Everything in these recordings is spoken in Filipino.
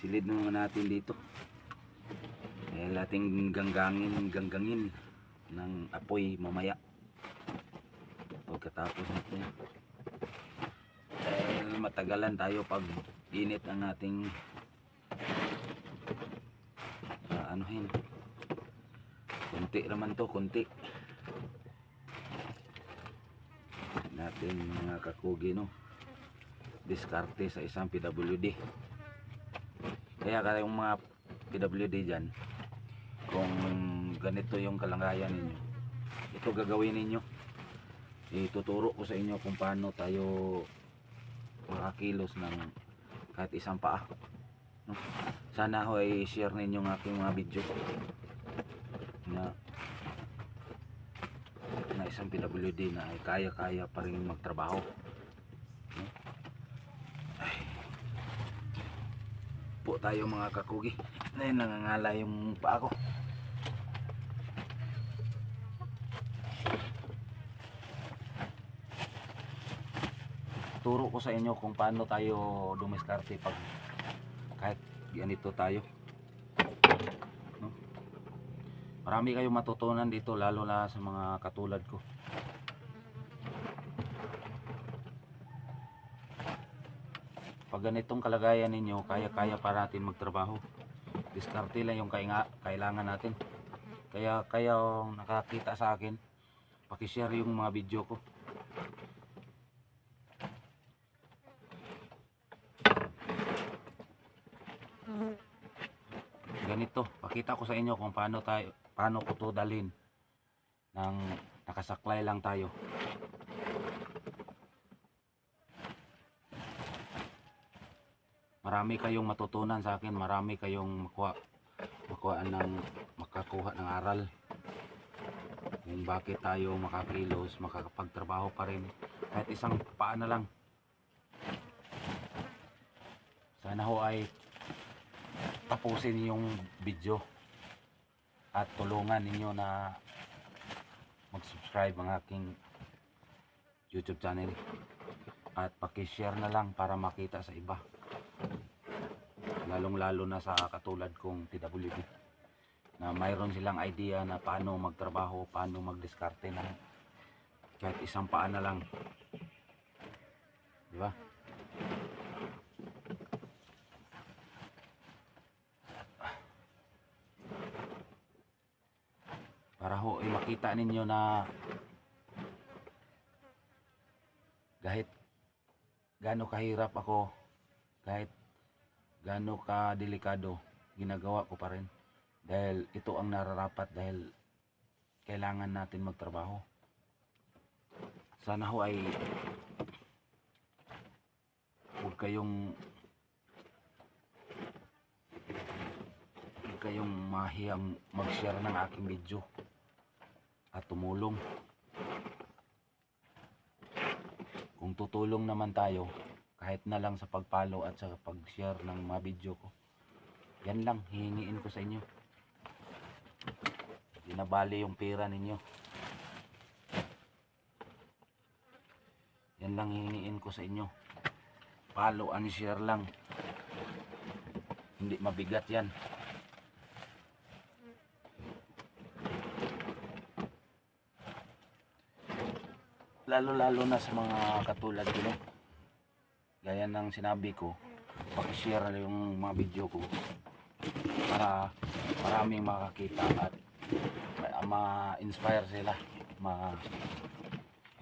Silid naman natin dito. Dahil ating ganggangin ng apoy mamaya. Pagkatapos nito. Dahil matagalan tayo pag init ang ating anuhin. Kunti naman to, kunti. Natin mga kakugi, no, diskarte sa isang PWD. Kaya kayong mga PWD dyan, kung ganito yung kalagayan ninyo, ito gagawin ninyo. Ituturo ko sa inyo kung paano tayo makakilos ng kahit isang paa, no? Sana ho ay share ninyo ng aking mga video na isang PWD na ay kaya-kaya pa rin magtrabaho, no? Ay, po tayo mga kakugi. Ay, nangangala yung paa ko. Turo ko sa inyo kung paano tayo dumiskarte pag kahit ganito tayo, no? Marami kayong matutunan dito, lalo na sa mga katulad ko. Pag ganitong kalagayan ninyo, kaya-kaya pa natin magtrabaho. Diskarte lang yung kailangan natin. Kaya nakakita sa akin, paki-share yung mga video ko. Ganito, pakita ko sa inyo kung paano ko to dalhin ng nakasaklay lang tayo. Marami kayong matutunan sa akin, marami kayong makakuha ng aral kung bakit tayo makakilos, makakapagtrabaho pa rin kahit isang paa na lang. Sana ho ay tapusin yung video at tulungan ninyo na mag-subscribe ang aking YouTube channel at paki-share na lang para makita sa iba, lalong-lalo na sa katulad kong PWD na mayroon silang idea na paano magtrabaho, paano magdiskarte ng kahit isang paa na lang, di ba? Para ho ay makita ninyo na kahit gaano kahirap ako, kahit gaano ka delikado, ginagawa ko pa rin dahil ito ang nararapat, dahil kailangan natin magtrabaho. Sana ho ay huwag kayong mahiyang mag-share ng aking video at tumulong. Kung tutulong naman tayo, kahit na lang sa pag-follow at sa pag-share ng mga video ko, yan lang hihingiin ko sa inyo. Di na bali yung pera ninyo. Yan lang hihingiin ko sa inyo. Follow and share lang. Hindi mabigat yan. Lalo-lalo na sa mga katulad ko, no? Gaya ng sinabi ko, paki-share yung mga video ko para maraming makakita at ma-inspire sila,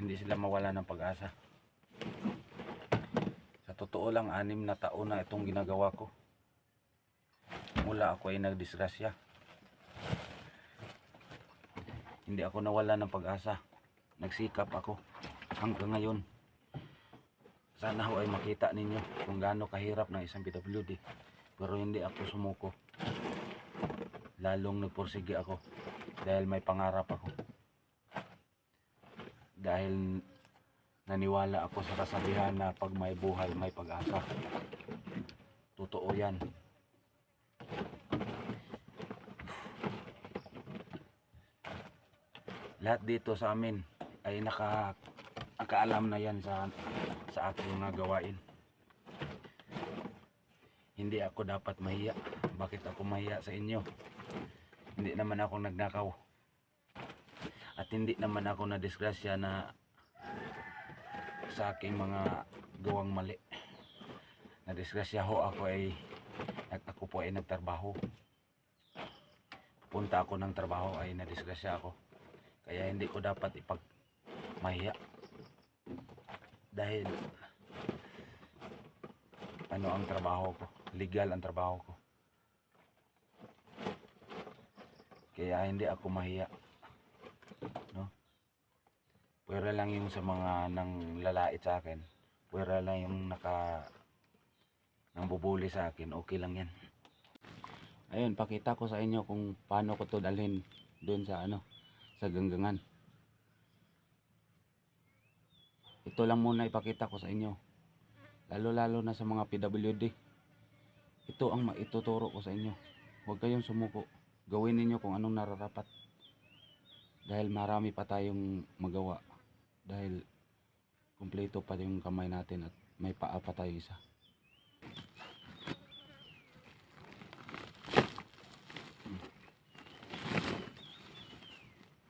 hindi sila mawala ng pag-asa. Sa totoo lang, 6 na taon na itong ginagawa ko mula ako ay nagdisgrasya. Hindi ako nawala ng pag-asa, nagsikap ako hanggang ngayon. Sana ho ay makita ninyo kung gaano kahirap ng isang PWD, pero hindi ako sumuko, lalong nagpursige ako dahil may pangarap ako, dahil naniwala ako sa kasabihan na pag may buhay may pag-asa. Totoo yan. Lahat dito sa amin ay nakaalam na yan sa aking mga gawain. hindi ako dapat mahiya. Bakit ako mahiya sa inyo? Hindi naman ako nagnakaw. At hindi naman ako na disgrasya na sa aking mga gawang mali. Na disgrasya ho ako po ay nagtrabaho. Punta ako ng trabaho ay nadisgrasya ako. Kaya hindi ko dapat ipagmahiya. Dahil ano ang trabaho ko? Legal ang trabaho ko. Kaya hindi ako mahiya. No? Pwera lang yung sa mga nang lalait sa akin. Pwera lang yung nang bubuli sa akin. Okay lang yan. Ayun, pakita ko sa inyo kung paano ko to dalhin doon sa sa ganggangan. Ito lang muna ipakita ko sa inyo. Lalo na sa mga PWD. Ito ang maituturo ko sa inyo. Huwag kayong sumuko. Gawin ninyo kung anong nararapat. Dahil marami pa tayong magawa. Dahil kumpleto pa yung kamay natin at may paa pa tayo isa.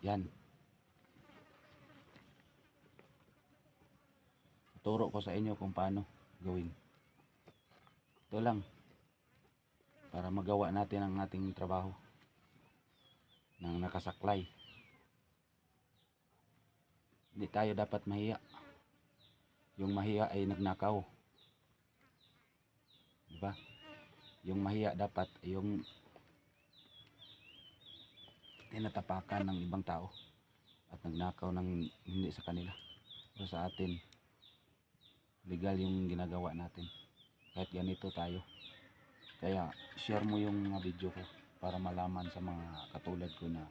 Yan. Turo ko sa inyo kung paano gawin. Ito lang. Para magawa natin ang ating trabaho. Nang nakasaklay. Hindi tayo dapat mahiya. Yung mahiya ay nagnakaw. Diba? Yung mahiya dapat yung tinatapakan ng ibang tao at nagnakaw ng hindi sa kanila. So sa atin, legal yung ginagawa natin. Kahit ganito tayo. Kaya share mo yung mga video ko para malaman sa mga katulad ko na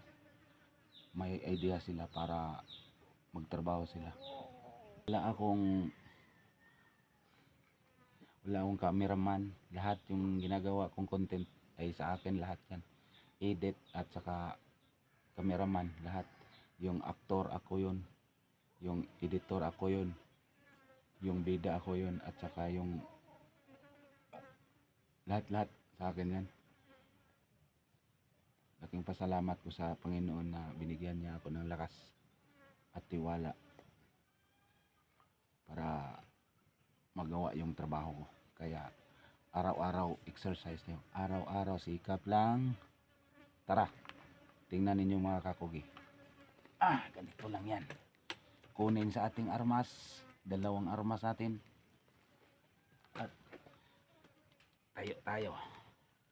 may idea sila para magtrabaho sila. Wala akong cameraman. Lahat yung ginagawa kong content ay sa akin lahat yan. Edit at saka cameraman, lahat. Yung aktor ako yun, yung editor ako yun, yung bida ako yun, at saka yung lahat sa akin yan. Laking pasalamat ko sa Panginoon na binigyan niya ako ng lakas at tiwala para magawa yung trabaho ko. Kaya araw-araw exercise niyo, araw-araw sikap lang. Tara, tingnan ninyo mga kakugi. Ganito lang yan. Kunin sa ating armas, dalawang armas natin. At tayo.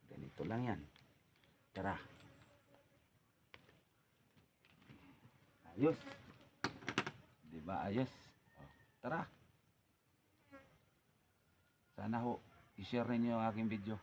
Ganito lang yan. Tara. Ayos. Diba ayos? Tara. Sana ho, i-share ninyo ang aking video.